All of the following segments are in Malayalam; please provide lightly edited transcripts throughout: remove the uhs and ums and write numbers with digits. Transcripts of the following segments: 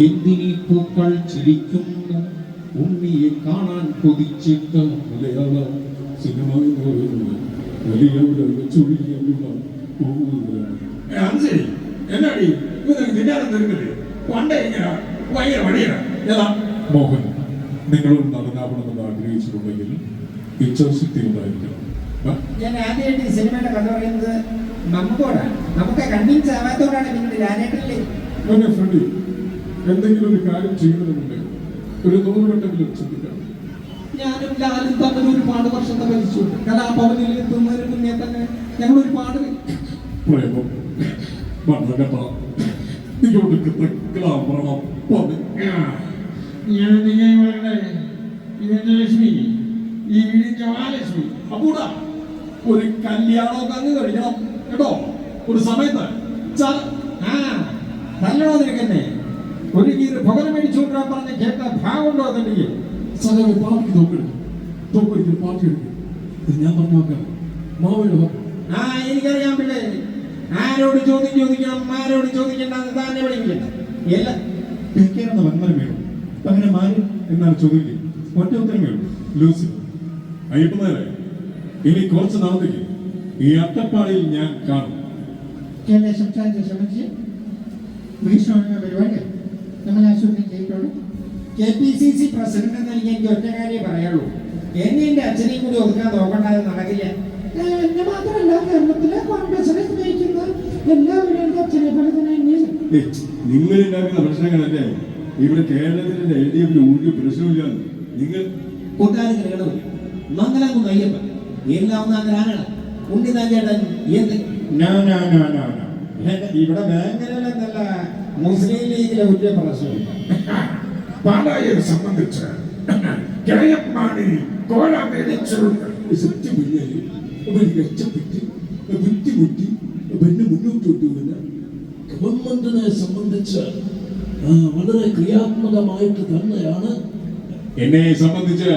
എന്തിനീ പൂക്കൾ ചിരിക്കുന്ന ഉണ്ണിയെ കാണാൻ കൊതിച്ചിട്ട് മലയാള സിനിമ വലിയ ചുഴിയുള്ള എന്നാടി നിന്നാലും തരുന്നില്ലേ പണ്ടേ ഇങ്ങനെ ഭയങ്കര മടിയാണ് ഏതാ മോഹൻ നിങ്ങളൊരു നടനാവണമെന്ന് ആഗ്രഹിച്ചിട്ടുണ്ടെങ്കിൽ ഇച്ഛാശക്തി ഉണ്ടായിരിക്കണം. ഞാൻ ആദ്യമായിട്ട് ഈ സിനിമയുടെ കഥ പറയുന്നത് നമുക്കോടാണ്. നമുക്ക് കൺവിൻസ് ആവാത്തോടാണ് നിങ്ങൾ ലാലേട്ടനില്ലേ ഫ്രണ്ട് എന്തെങ്കിലും ഒരു കാര്യം ചെയ്യുന്നതിനുണ്ട് ഒരു 100 വട്ടെങ്കിലും ചിന്തിക്കണം. ഞാനും ലാലും തമ്മിൽ ഒരുപാട് വർഷത്തെ മരിച്ചു. കലാഭവനിൽ എത്തുന്നതിന് മുന്നേ തന്നെ ഞങ്ങൾ ഒരുപാട് പ്രേമം ലക്ഷ്മി ഈ ജവാലക്ഷ്മി അപ്പൂടാ ഒരു കല്യാണമൊക്കെ അങ്ങ് കഴിക്കണം കേട്ടോ. ഒരു സമയത്ത് നല്ലതോ നിനക്കെന്നെ ഒരു ഭവനം മേടിച്ചുകൊണ്ടിരാൻ പറഞ്ഞ കേട്ട ഭാഗമുണ്ടോ അതെനിക്ക് സദാവ് പാർട്ടി തോക്കെടുക്കും പാർട്ടി എടുക്കും ഞാൻ പറഞ്ഞു നോക്കാം മാവേലോ. എനിക്കറിയാം പിള്ളേ ആരോട് ചോദിക്കണം ആരോട് ചോദിക്കണ്ടെന്ന് തന്നെ വിളിക്കില്ല എല്ലാം എനിക്കാണെന്ന് വന്മനം വേണം അങ്ങനെ മാറി എന്നാണ് ചോദിക്കുക. ഒറ്റ ഉത്തരം വേണം ലൂസി അയ്യപ്പനേരെ ഇനി കുറച്ച് നാളത്തേക്ക് ഈ അട്ടപ്പാടിയിൽ ഞാൻ കാണും. പരിപാടി നമ്മൾ ആശുപത്രി ചെയ്തിട്ടുള്ളൂ. KPCC പ്രസിഡന്റ് എന്ന് എനിക്ക് ഒറ്റ കാര്യം പറയുള്ളൂ. എന്നെ എന്റെ അച്ഛനെയും കൂടി ഒതുക്കാൻ നോക്കണ്ടാതെ നടക്കില്ല. എന്നെ മാത്രമല്ല കേരളത്തിലെ കോൺഗ്രസിനെ സ്നേഹിക്കുന്ന എല്ലാവരും എന്റെ അച്ഛനെ പോലെ തന്നെ നിങ്ങൾ ഉണ്ടാക്കുന്ന പ്രശ്നങ്ങളല്ലേ ഇവിടെ കേരളത്തിലെ LDF ഒരു പ്രശ്നമില്ല. നിങ്ങൾ കൂട്ടുകാരും മംഗലാകുന്ന അയ്യപ്പൻ എല്ലാം ഒന്നാണ് ഉണ്ണി ചേട്ടൻ ഇവിടെ വേങ്ങരയിലെന്നല്ല മുസ്ലിം ലീഗിലെ ഒരു പ്രശ്നമില്ല. പാലായെ സംബന്ധിച്ച് ഗവൺമെന്റിനെ സംബന്ധിച്ച് വളരെ ക്രിയാത്മകമായിട്ട് തന്നെയാണ്. എന്നെ സംബന്ധിച്ച്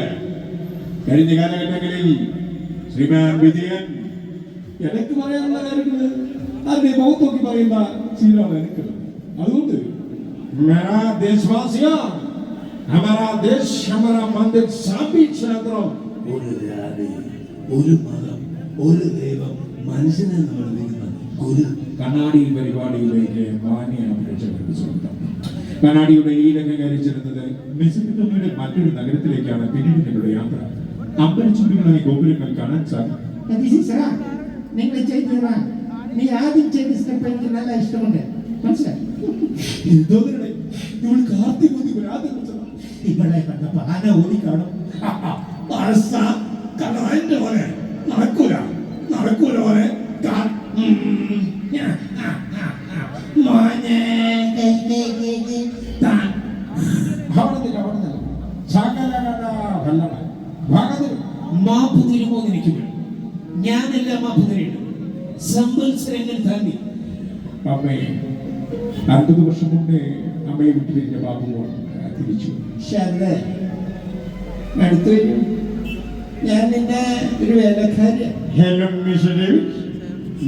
കഴിഞ്ഞ കാലഘട്ടങ്ങളിൽ ശ്രീമാൻ വിജയൻ എനിക്ക് പറയാനുള്ള കാര്യങ്ങള് അതിന്റെ മുഖത്ത് നോക്കി പറയുന്ന ശീലമാണ് എനിക്ക്. അതുകൊണ്ട് हमारा देश हमारा मंदिर सभी क्षेत्रों ഒരു ജാതി ഒരു മതം ഒരു ദൈവം മനുഷ്യനെ നമ്മൾ വിളിക്കുന്നത് ഗുരു. കണ്ണാടി പരിപാടിയിലേക്ക് മാന്യ പ്രേക്ഷകർക്ക് സ്വാഗതം. കണ്ണാടിയുടെ ഈ രംഗകരിച്ചിരുന്നത് മെസ്സിപ്പിന്റെ മറ്റൊരു നഗരത്തിലേക്കാണ് പിന്നീട് നിങ്ങളുടെ യാത്ര. അമ്പലച്ചുവടുകളായി ഗോപുരങ്ങൾ കാണാൻ സാധിക്കും. നീ ആദ്യം ചെയ്ത സ്റ്റെപ്പ് എനിക്ക് നല്ല ഇഷ്ടമുണ്ട്. മനസ്സിലായി ഇവിടെ കണ്ടപ്പോ ആന ഓടി കാണും. നടക്കൂല പോലെ മാപ്പ് തരുമോ എനിക്ക് ഞാനെല്ലാം മാപ്പ് തരുന്നു. സംവത്സരങ്ങൾ താണ്ടി അമ്മയെ 50 വർഷം മുന്നേ അമ്മയെ വിട്ടുപിരിഞ്ഞ ബാബു തിരിച്ചു. അടുത്തു വരും. ഞാൻ നിന്റെ ഒരു വേലക്കാരി.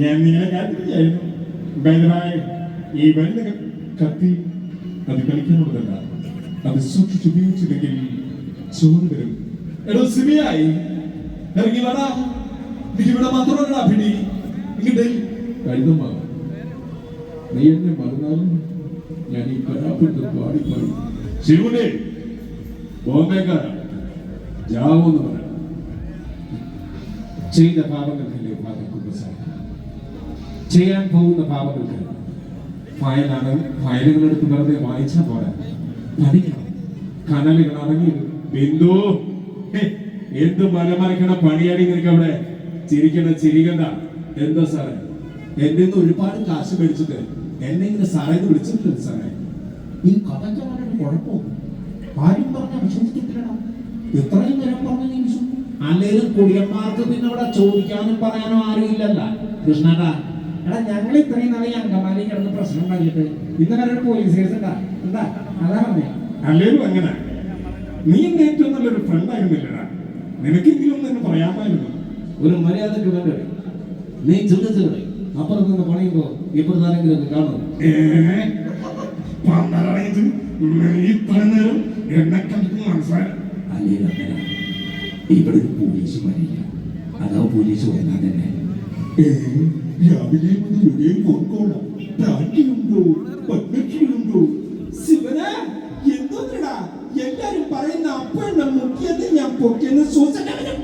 ഞാൻ നിങ്ങളെ കാത്തിരിക്കായിരുന്നു. ഈ വരുന്ന കത്തി അത് കളിക്കാനുള്ളതല്ല, അത് സൂക്ഷിച്ചുപയോഗിച്ചില്ലെങ്കിൽ ചോറ് വരും. എടോ സിമിയായി ഇറങ്ങി വേടാ. ഇവിടെ മാത്രമല്ല പിടി ഇങ്ങോട്ട് കഴുതമ്മ. നീ എന്നെ മറന്നാലും ഞാൻ ഈ കലാപുരത്ത് പാടിപ്പാടി ശിവനെ ബോംബേക്കാര ജാവെന്ന് പറയാം. ചെയ്ത പാപങ്ങൾക്കല്ലേ ചെയ്യാൻ പോകുന്ന പാപങ്ങൾക്ക് ഫയലുകളെടുത്ത് വെറുതെ വായിച്ചാൽ പോരാ, പഠിക്കണം. കനലുകൾ അടങ്ങി ബിന്ദു എന്ത് മലമറിക്കണ പണിയാടി നിനക്ക് അവിടെ ചിരിക്കണ ചിരിക്കണ്ട. എന്താ സാറേ എന്റെ ഒരുപാട് കാശ് മേടിച്ചിട്ട് എന്നെ ഇങ്ങനെ സാറേന്ന് വിളിച്ചിട്ടില്ല സാറേ. ഈ കഥയ്ക്ക് വളരെ കുഴപ്പവും ആരും പറഞ്ഞ വിശ്വസിക്കത്തില്ലടാ. എത്രയും നേരം പറഞ്ഞ നീ വിശ്വസിക്കും. അല്ലേലും കുടിയന്മാർക്ക് പിന്നെ ഇവിടെ ചോദിക്കാനും പറയാനും ആരും ഇല്ലല്ല കൃഷ്ണടാ. എടാ ഞങ്ങൾ ഇത്രയും നാളെ അങ്കമാലി കിടന്ന് പ്രശ്നം ഉണ്ടാക്കിയിട്ട് ഇന്നലെ ഒരു പോലീസ് കേസ് ഉണ്ടാ എന്താ അതാ പറഞ്ഞേ. അല്ലേലും അങ്ങനെ നീ എന്റെ ഏറ്റവും നല്ലൊരു ഫ്രണ്ട് ആയിരുന്നില്ലടാ. നിനക്കെങ്കിലും എന്ന് പറയാമായിരുന്നു. ഒരു മര്യാദക്ക് വേണ്ട നീ ചിന്തിച്ചത് അപ്പുറത്ത് നിന്ന് പണിയുമ്പോ ഇപ്പുറത്താരെങ്കിലും കാണും. ഇത്ര നേരം എന്നെ കണ്ടിട്ട് മനസ്സിലായി. അല്ലേ അങ്ങനെ ഇവിടെ ഒരു പോലീസ് വരില്ല. അതാ പോലീസ് വന്നാൽ തന്നെ രാവിലെ മുതൽ ഒരേ ഫോൺ കോളാ. പ്രാർത്ഥിയുണ്ടോ, പത്മശ്രീയുണ്ടോ? ശിവന് എന്തോന്നിടാ എല്ലാരും പറയുന്ന അപ്പഴെണ്ണം മുക്കിയത് ഞാൻ പൊക്കിയെന്ന് സൂചനവനും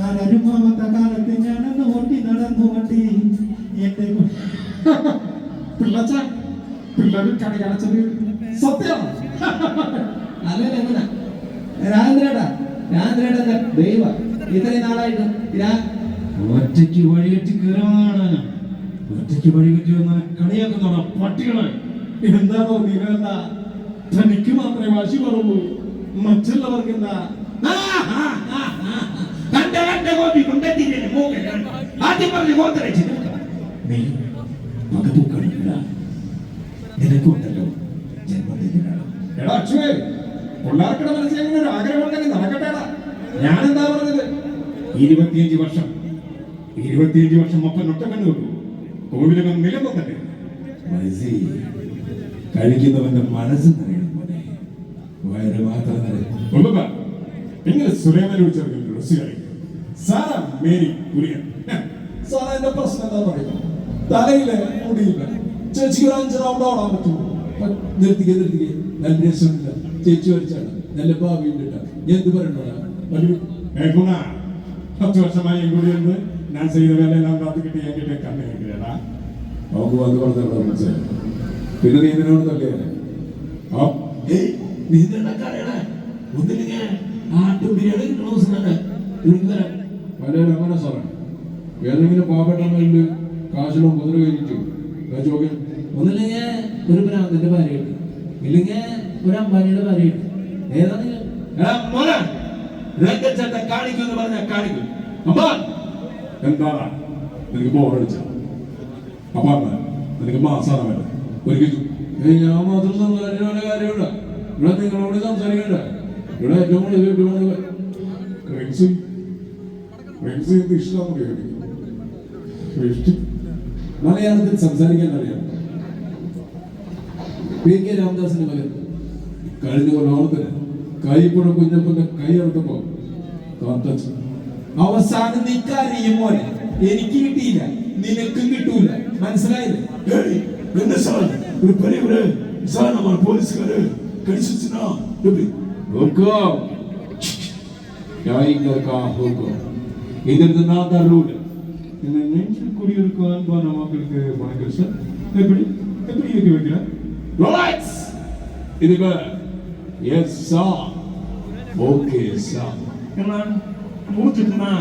ആരനുമാവാത്ത കാലത്ത് ഞാനന്ന് ഓട്ടി നടന്നു വണ്ടി എന്റെ പിള്ളച്ച പിള്ളേർ കണി കാണിച്ചത് സത്യമാണ്. അതെങ്ങനെ രാജേന്ദ്രേട്ട ദൈവ ഇത്രയും നാളായിട്ട് ഒറ്റയ്ക്ക് വഴികെട്ടി കയറാണ്. ഒറ്റയ്ക്ക് വഴികെട്ടി വന്നാൽ കളിയാക്കുന്നോടാ പട്ടികളെ. എന്താണോ നീവേണ്ട? തനിക്ക് മാത്രമേ വാശി പറയുള്ളൂ, മറ്റുള്ളവർക്ക് എന്താ? നീ പകപ്പൂക്കളില്ല. നിനക്കുണ്ടല്ലോ ജന്മദിനം. എടാ അക്ഷുവേ, പിള്ളേർക്കിടെ മനസ്സിൽ എങ്ങനെ ഒരു ആഗ്രഹം ഉണ്ടെങ്കിൽ നടക്കട്ടേടാ. ഞാനെന്താ പറഞ്ഞത്? 25 വർഷം ഒപ്പം ഒറ്റ കണ്ടു കോവിലകം നിലനിർത്തട്ടെ. കഴിക്കുന്നവന്റെ മനസ്സ് നിറയണം പോലെ വയറ് മാത്രം നിറയും. നിങ്ങൾ സുലൈമാനോട് ചേർക്കുന്ന ഡ്രസ് കളിക്കും. Sara Mary Kurian. സാറേ, എന്റെ പ്രശ്നം എന്താ പറയുക? തലയില് മുടിയില്ല. ചേച്ചിക്ക് ഒരു 5 റൗണ്ട് ഓടാൻ പറ്റുമോ? നിർത്തിക്കേ നല്ല രസമില്ല. ചേച്ചി വരച്ചാണ് നല്ല ഭാവിയുണ്ട്. ഞാൻ എന്ത് പറയണോടാ? 10 വർഷമായി കൂടിയുണ്ട്. ഞാൻ ചെയ്ത വേലയെല്ലാം കാത്തു കിട്ടി എങ്കിട്ട് കണ്ണു കേൾക്കുകയല്ല. നമുക്ക് വന്ന് പറഞ്ഞോളാം മനസ്സിലായി. പിന്നെ നീ ഇതിനോട് തള്ളിയാലേ നീ നടക്കാറേടാ. ഒന്നില്ലെങ്കിൽ ആട്ടും ബിരിയാണി പലരും അങ്ങനെ സാറേ. ഏതെങ്കിലും പാവപ്പെട്ട കാശിലോ കുതിര കഴിഞ്ഞിട്ട് ചോദ്യം ഒന്നില്ലെങ്കിൽ ഒരു ഭ്രാന്തന്റെ ഭാര്യയുണ്ട്, ഇല്ലെങ്കിൽ ഒരു അമ്പാനിയുടെ ഭാര്യയുണ്ട്. ഏതാ നിങ്ങൾ? കാണിക്കുമെന്ന് പറഞ്ഞാൽ കാണിക്കും. എന്താണ് നിനക്ക് ബോറടിച്ച? അപ്പൊ നിനക്ക് മാസാണ് വേണ്ട. ഒരിക്കലും ഞാൻ മാത്രം സംസാരിക്കുന്ന കാര്യമുണ്ട്. ഇവിടെ നിങ്ങളോട് സംസാരിക്കണ്ട. ഇവിടെ ഏറ്റവും കൂടുതൽ മലയാളത്തിൽ സംസാരിക്കാൻ അറിയാം. പി.കെ. രാമദാസിന്റെ മകൻ കഴിഞ്ഞ ഓണത്തിന് കൈപ്പുഴ കുഞ്ഞപ്പന്റെ കൈ എടുത്തപ്പോ കാത്തച്ച്. അവസാനം നീ കരയും പോലെ എനിക്ക് കിട്ടിയില്ല, നിനക്കും കിട്ടൂല. മനസ്സിലായില്ലേ? என்ன சார் ஒரு பெரியவரு சார் நம்ம போலீஸ்காரு கடிச்சிச்சுனா எப்படி हुकुम ന്യായികർക്കാ ഹുക്കും. ഇതിൽ നാദ റൂൾ. இந்த நெஞ்சில் குடியிருக்கும் அன்பான மக்களுக்கு வணக்கம் சார். எப்படி இருக்க வைக்கிறேன்? ரிலாக்ஸ். இதுக்கு எஸ் சார். Okay sir. நான் மூச்சுனா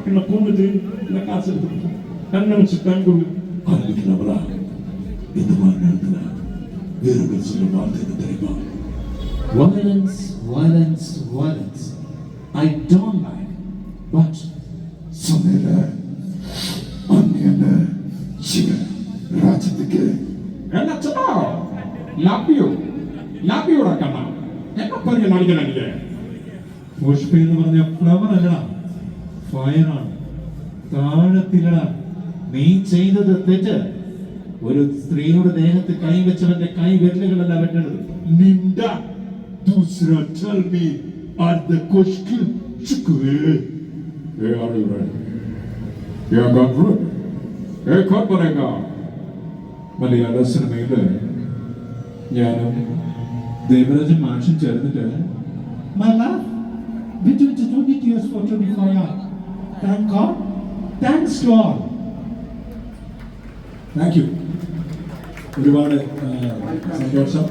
என்ன கூண்டுது இந்த காசு எடுத்து கண்ணை வச்சு தான் கொடுக்கு. அதுக்கு நம்மளா இந்த மாதிரி நடத்துல வேறு சொல்ல வார்த்தை தெரியுமா? Violence. I don't like, but சொன்னேல அன்னியன சிவ ராஜத்துக்கு என்ன சொன்னா ലാപ്പിയോടാ കണ്ണ എന്നെ പറഞ്ഞ നടിക്കണല്ലേ. പുഷ്പ എന്ന് പറഞ്ഞ ഫ്ലവർ അല്ലടാ, ഫയറാണ്. താഴത്തിലടാ. നീ ചെയ്തത് തെറ്റ്. ഒരു സ്ത്രീയുടെ ദേഹത്ത് കൈവച്ചവന്റെ കൈ വിരലുകളല്ല വെട്ടേണ്ടത്. നിന്റെ दूसरा tell me at the koshki chukwe are you ready? Yeah, got through. Hey, cut banega. മലയാള സിനിമയില് ഞാനും ദേവരാജൻ മാഷും ചേർന്നിട്ട് my love, between the 20 years for 25 years. Thank God. Thanks to all. Thank you. ഒരുപാട് സന്തോഷം.